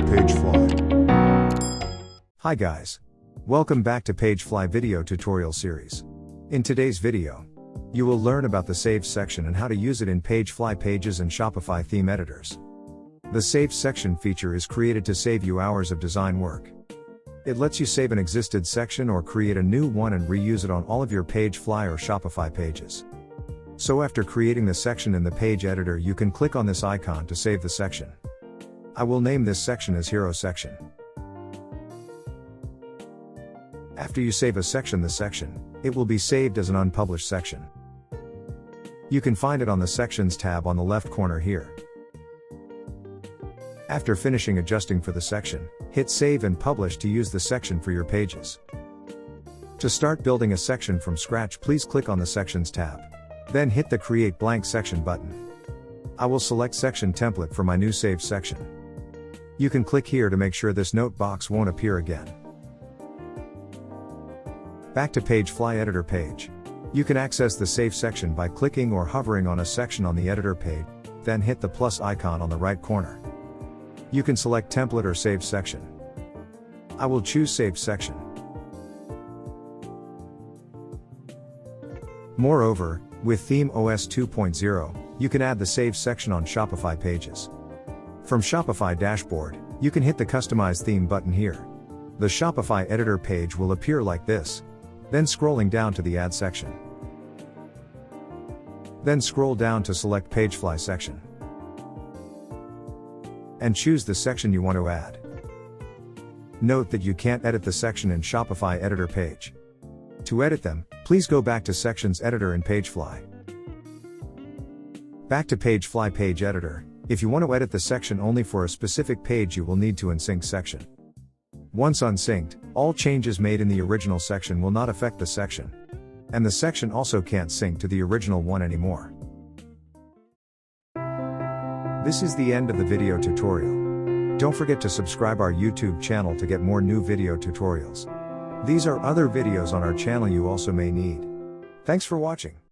PageFly. Hi guys. Welcome back to PageFly video tutorial series. In today's video, you will learn about the Saved section and how to use it in PageFly pages and Shopify theme editors. The Saved section feature is created to save you hours of design work. It lets you save an existed section or create a new one and reuse it on all of your PageFly or Shopify pages. So after creating the section in the page editor, you can click on this icon to save the section. I will name this section as Hero Section. After you save a section, it will be saved as an unpublished section. You can find it on the Sections tab on the left corner here. After finishing adjusting for the section, hit Save and Publish to use the section for your pages. To start building a section from scratch, please click on the Sections tab. Then hit the Create Blank Section button. I will select Section Template for my new saved section. You can click here to make sure this note box won't appear again. Back to PageFly Editor page. You can access the Save section by clicking or hovering on a section on the editor page, then hit the plus icon on the right corner. You can select Template or Save Section. I will choose Save Section. Moreover, with Theme OS 2.0, you can add the Save section on Shopify pages. From Shopify dashboard, you can hit the Customize Theme button here. The Shopify editor page will appear like this, then scrolling down to the Add section. Then scroll down to select PageFly section. And choose the section you want to add. Note that you can't edit the section in Shopify editor page. To edit them, please go back to Sections Editor in PageFly. Back to PageFly Page Editor. If you want to edit the section only for a specific page, you will need to unsync section. Once unsynced, all changes made in the original section will not affect the section. And the section also can't sync to the original one anymore. This is the end of the video tutorial. Don't forget to subscribe our YouTube channel to get more new video tutorials. These are other videos on our channel you also may need. Thanks for watching.